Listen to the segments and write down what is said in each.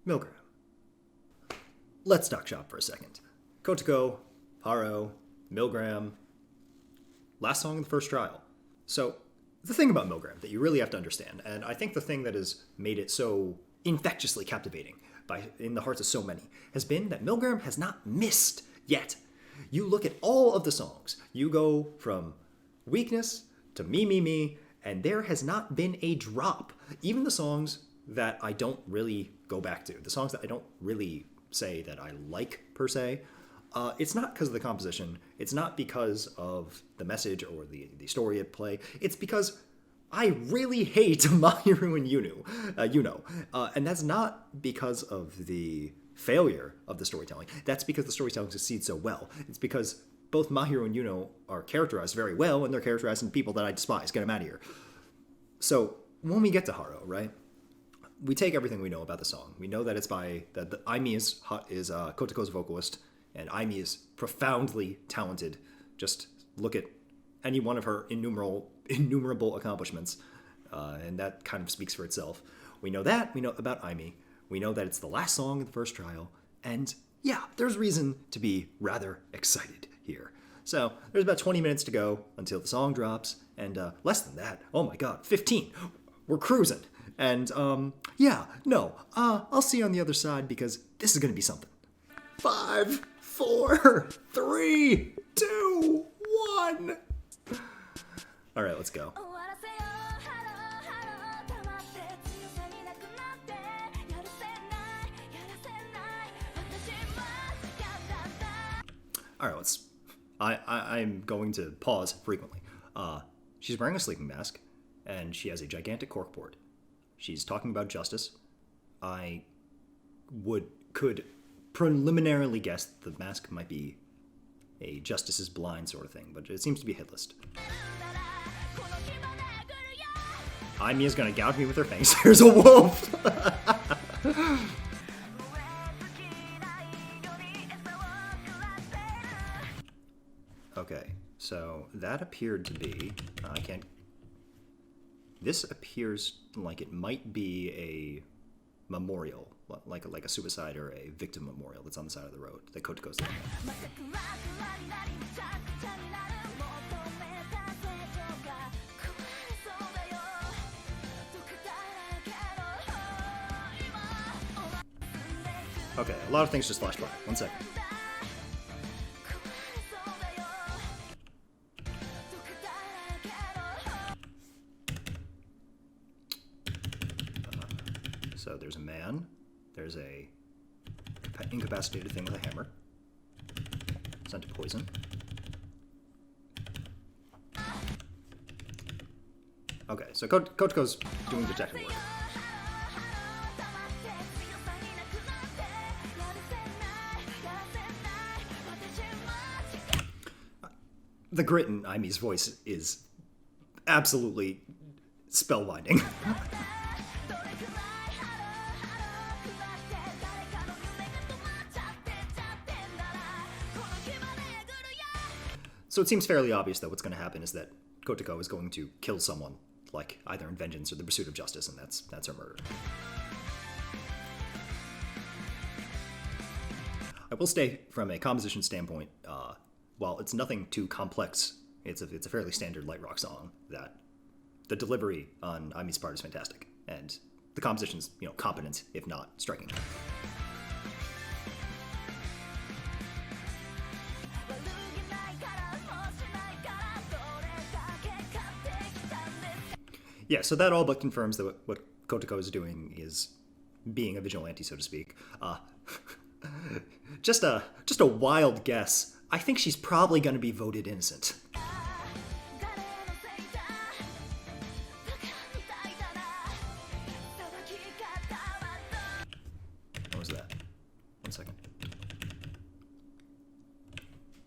Milgram. Let's talk shop for a second. Kotoko, HARROW, Milgram. Last song in the first trial. So, the thing about Milgram that you really have to understand, and I think the thing that has made it so infectiously captivating in the hearts of so many, has been that Milgram has not missed yet. You look at all of the songs. You go from Weakness to Me, and there has not been a drop. Even the songs that I don't really go back to, the songs that I don't really say that I like, per se, it's not because of the composition. It's not because of the message or the story at play. It's because I really hate Mahiru and Yuno. And that's not because of the failure of the storytelling. That's because the storytelling succeeds so well. It's because both Mahiru and Yuno are characterized very well, and they're characterized in people that I despise. Get them out of here. So when we get to HARROW, right, we take everything we know about the song. We know that it's that Aimi is Kotoko's vocalist, and Aimi is profoundly talented. Just look at any one of her innumerable accomplishments, and that kind of speaks for itself. We know that. We know about Aimi. We know that it's the last song in the first trial, and yeah, there's reason to be rather excited here. So there's about 20 minutes to go until the song drops, and less than that. Oh my god, 15. We're cruising. And I'll see you on the other side because this is going to be something. 5, 4, 3, 2, 1. All right, let's go. All right, I'm going to pause frequently. She's wearing a sleeping mask, and she has a gigantic corkboard. She's talking about justice. I could preliminarily guess the mask might be a justice is blind sort of thing, but it seems to be headless. Aimi is gonna gouge me with her fangs. There's a wolf! Okay, so that appeared to be... This appears like it might be a memorial, like a suicide or a victim memorial that's on the side of the road that Kotoko's looking at. Okay, a lot of things just flashed by. 1 second. So there's a man, there's a incapacitated thing with a hammer, sent to poison. Okay, so Kotoko's doing detective work. The grit in Aimi's voice is absolutely spellbinding. So it seems fairly obvious that what's going to happen is that Kotoko is going to kill someone, like either in vengeance or the pursuit of justice, and that's her murder. I will say, from a composition standpoint, while it's nothing too complex, it's a fairly standard light rock song, that the delivery on Aimi's part is fantastic, and the composition's competent, if not striking. Yeah, so that all but confirms that what Kotoko is doing is being a vigilante, so to speak. Just a wild guess. I think she's probably going to be voted innocent. What was that? 1 second.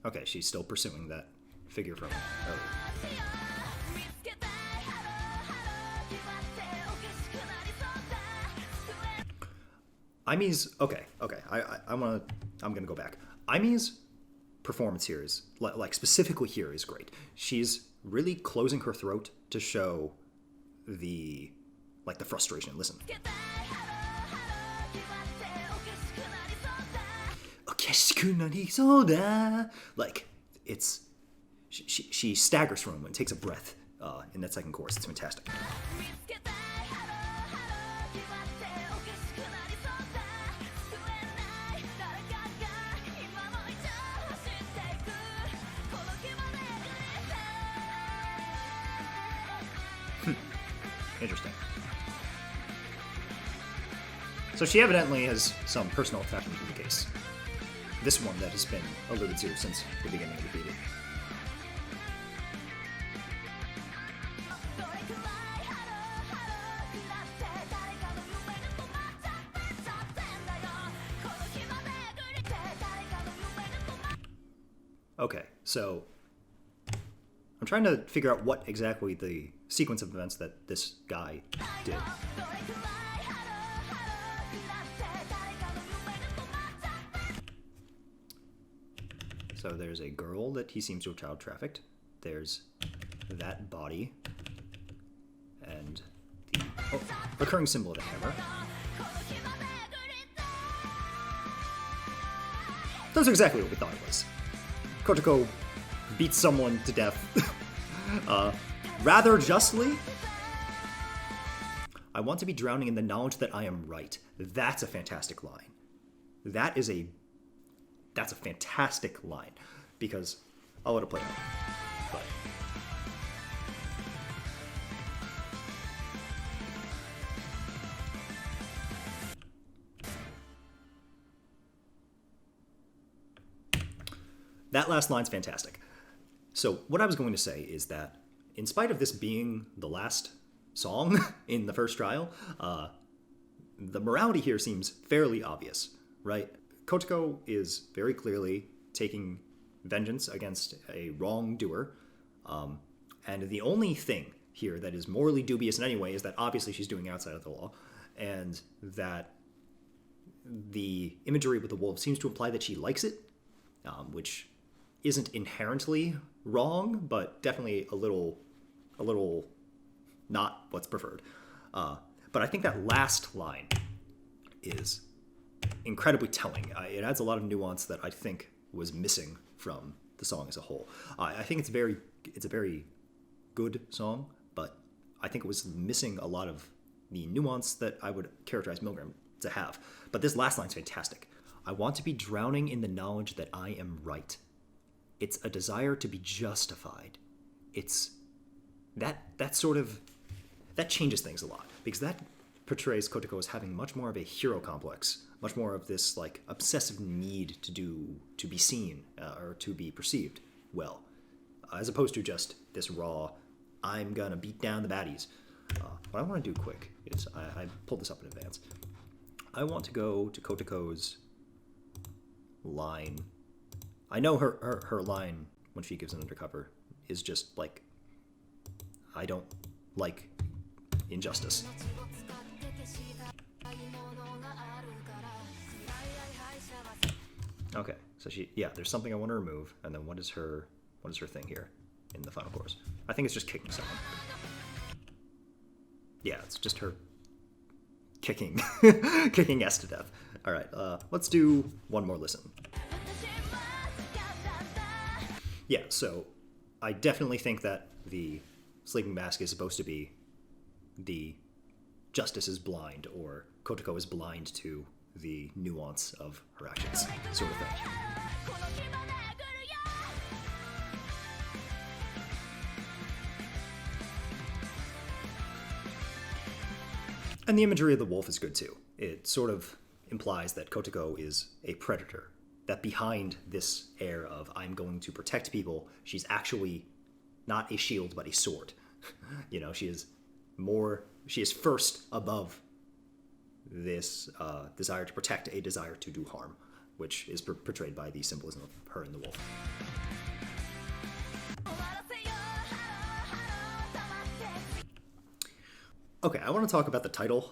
Okay, she's still pursuing that figure from earlier. Aimi's okay. I'm gonna go back. Aimi's performance here is like specifically here is great. She's really closing her throat to show the frustration. Listen. Gekishiku nari da. Like, it's... She staggers from him and takes a breath in that second chorus. It's fantastic. Interesting. So she evidently has some personal attachment to the case. This one that has been alluded to since the beginning of the video. Okay, so I'm trying to figure out what exactly the sequence of events that this guy did. So there's a girl that he seems to have child trafficked. There's that body. And the recurring symbol of the hammer. That's exactly what we thought it was. Kotoko beats someone to death. Rather justly. I want to be drowning in the knowledge that I am right. That's a fantastic line. That's a fantastic line. Because I'll let it play out. But that last line's fantastic. So what I was going to say is that in spite of this being the last song in the first trial, the morality here seems fairly obvious, right? Kotoko is very clearly taking vengeance against a wrongdoer, and the only thing here that is morally dubious in any way is that obviously she's doing outside of the law, and that the imagery with the wolf seems to imply that she likes it, which isn't inherently wrong, but definitely a little not what's preferred. But I think that last line is incredibly telling. It adds a lot of nuance that I think was missing from the song as a whole. I think it's a very good song, but I think it was missing a lot of the nuance that I would characterize Milgram to have. But this last line's fantastic. I want to be drowning in the knowledge that I am right. It's a desire to be justified. It's that changes things a lot, because that portrays Kotoko as having much more of a hero complex, much more of this like obsessive need to be seen or to be perceived well, as opposed to just this raw, I'm gonna beat down the baddies. What I want to do quick is I pulled this up in advance. I want to go to Kotoko's line. I know her line when she gives an undercover is just like, I don't like injustice. Okay, so there's something I want to remove, and then what is her thing here in the final chorus? I think it's just kicking someone. Yeah, it's just her kicking S to death. All right, let's do one more listen. Yeah, so I definitely think that the sleeping mask is supposed to be the justice is blind, or Kotoko is blind to the nuance of her actions, sort of thing. And the imagery of the wolf is good too. It sort of implies that Kotoko is a predator, that behind this air of I'm going to protect people, she's actually not a shield but a sword. You know, she is first above this desire to protect a desire to do harm, which is portrayed by the symbolism of her and the wolf. Okay, I want to talk about the title.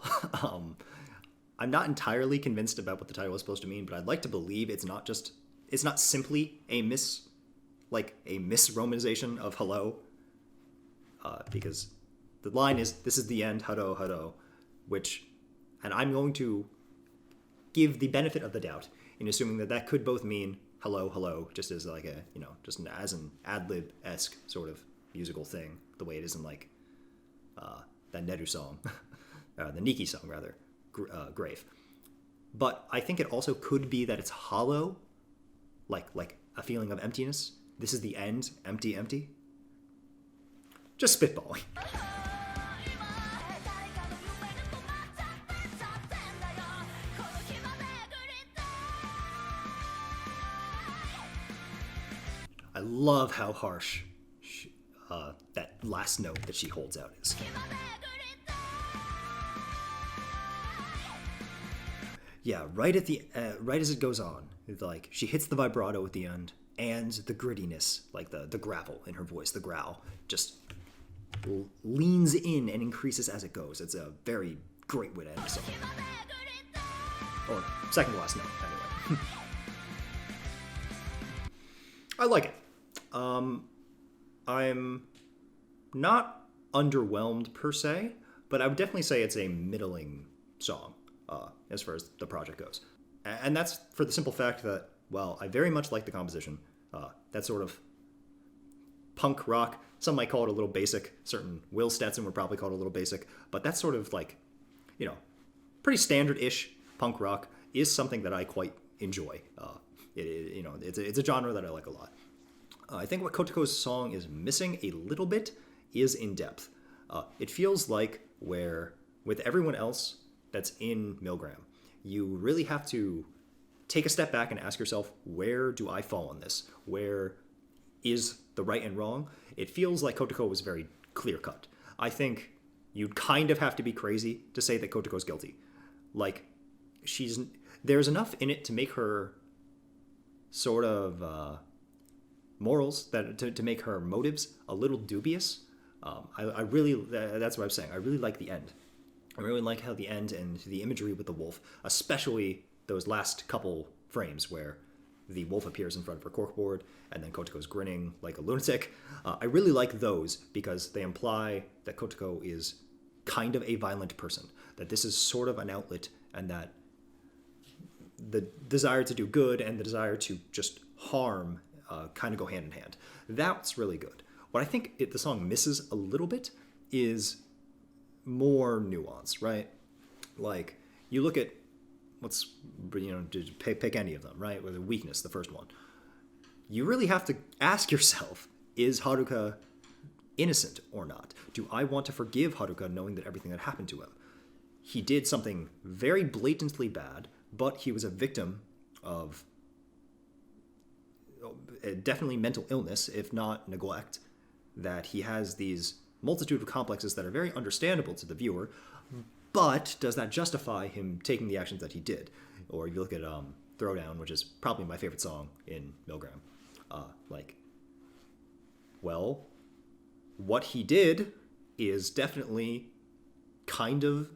I'm not entirely convinced about what the title is supposed to mean, but I'd like to believe it's not simply a misromanization of hello, because the line is, this is the end, HARROW, HARROW, and I'm going to give the benefit of the doubt. in assuming that that could both mean hello, hello, just as like a, just as an ad-lib-esque sort of musical thing, the way it is in like that Neru song, the Nikki song rather, Grave. But I think it also could be that it's hollow, like a feeling of emptiness. This is the end, empty, empty. Just spitballing. I love how harsh that last note that she holds out is. Yeah, right as it goes on, like she hits the vibrato at the end, and the grittiness, like the gravel in her voice, the growl, just leans in and increases as it goes. It's a very great way to end the song. Or second to last note, anyway. I like it. I'm not underwhelmed per se, but I would definitely say it's a middling song as far as the project goes. And that's for the simple fact that, well, I very much like the composition. That sort of punk rock, some might call it a little basic. Certain Will Stetson would probably call it a little basic, but that's sort of like, pretty standard-ish punk rock is something that I quite enjoy. It's a genre that I like a lot. I think what Kotoko's song is missing a little bit is in depth. It feels like where, with everyone else that's in Milgram, you really have to take a step back and ask yourself, where do I fall on this? Where is the right and wrong? It feels like Kotoko was very clear-cut. I think you'd kind of have to be crazy to say that Kotoko's guilty. Like, there's enough in it to make her sort of morals, to make her motives a little dubious. I really, that's what I'm saying. I really like the end. I really like how the end and the imagery with the wolf, especially those last couple frames where the wolf appears in front of her corkboard and then Kotoko's grinning like a lunatic. I really like those because they imply that Kotoko is kind of a violent person, that this is sort of an outlet, and that the desire to do good and the desire to just harm kind of go hand in hand. That's really good. What I think the song misses a little bit is more nuance, right? Like, you look at pick any of them, right? With a weakness, the first one. You really have to ask yourself, is Haruka innocent or not? Do I want to forgive Haruka knowing that everything that happened to him? He did something very blatantly bad, but he was a victim of definitely mental illness, if not neglect, that he has these multitude of complexes that are very understandable to the viewer, but does that justify him taking the actions that he did? Or you look at Throwdown, which is probably my favorite song in Milgram. What he did is definitely kind of,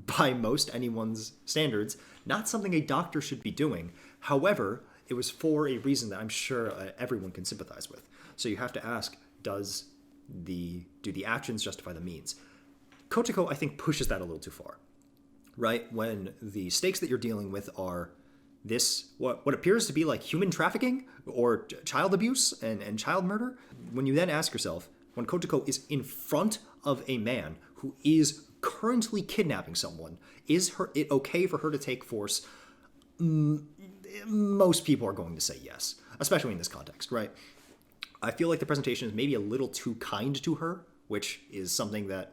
by most anyone's standards, not something a doctor should be doing. However, it was for a reason that I'm sure everyone can sympathize with. So you have to ask, do the actions justify the means? Kotoko, I think, pushes that a little too far, right? When the stakes that you're dealing with are this, what appears to be like human trafficking or child abuse and child murder, when you then ask yourself, when Kotoko is in front of a man who is currently kidnapping someone, is it okay for her to take force? Most people are going to say yes, especially in this context, right? I feel like the presentation is maybe a little too kind to her, which is something that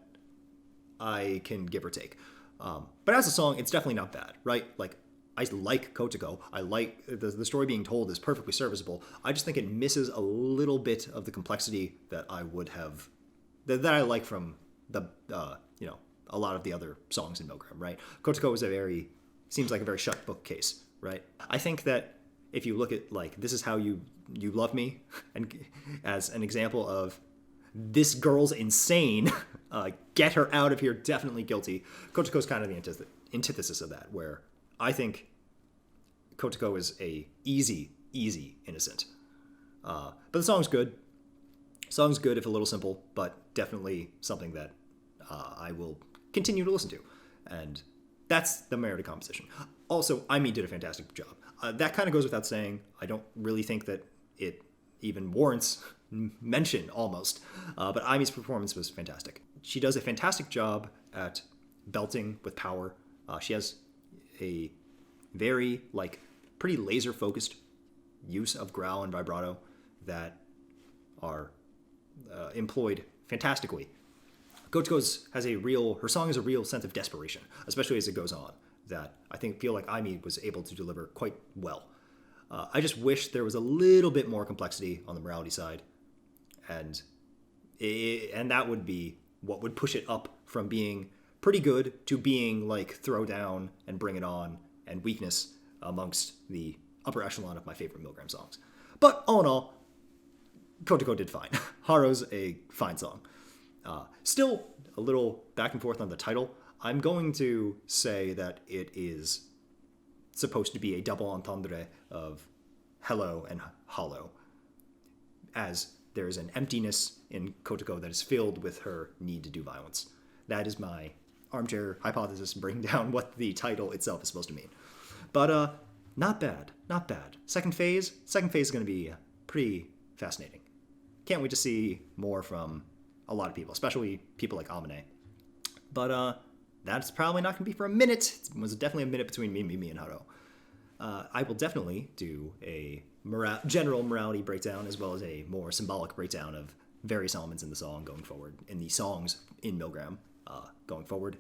I can give or take. But as a song, it's definitely not bad, right? Like, I like Kotoko. I like the story being told is perfectly serviceable. I just think it misses a little bit of the complexity that I would have, that I like from the, a lot of the other songs in Milgram, right? Kotoko is seems like a very shut book case, right? I think that if you look at, like, This Is How You Love Me, and as an example of this girl's insane, get her out of here, definitely guilty, Kotoko's kind of the antithesis of that, where I think Kotoko is a easy innocent. But the song's good. Song's good if a little simple, but definitely something that I will continue to listen to. And That's the merit of composition. Also, Aimee did a fantastic job. That kind of goes without saying. I don't really think that it even warrants mention, almost. But Aimee's performance was fantastic. She does a fantastic job at belting with power. She has a very, pretty laser-focused use of growl and vibrato that are employed fantastically. Kotoko's her song has a real sense of desperation, especially as it goes on, that I feel like Aimee was able to deliver quite well. I just wish there was a little bit more complexity on the morality side, and that would be what would push it up from being pretty good to being throw down and bring it on and weakness amongst the upper echelon of my favorite Milgram songs. But all in all, Kotoko did fine. HARROW's a fine song. Still a little back and forth on the title. I'm going to say that it is supposed to be a double entendre of hello and hollow, as there's an emptiness in Kotoko that is filled with her need to do violence. That is my armchair hypothesis breaking down what the title itself is supposed to mean. But not bad. Second phase is going to be pretty fascinating. Can't wait to see more from a lot of people, especially people like Amane. But that's probably not going to be for a minute. It was definitely a minute between me and HARROW. I will definitely do a general morality breakdown as well as a more symbolic breakdown of various elements in the song going forward, in the songs in Milgram going forward.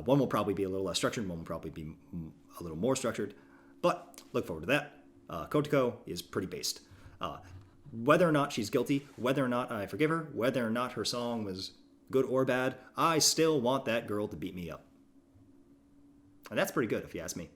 One will probably be a little less structured, one will probably be a little more structured, but look forward to that. Kotoko is pretty based. Whether or not she's guilty, whether or not I forgive her, whether or not her song was good or bad, I still want that girl to beat me up. And that's pretty good if you ask me.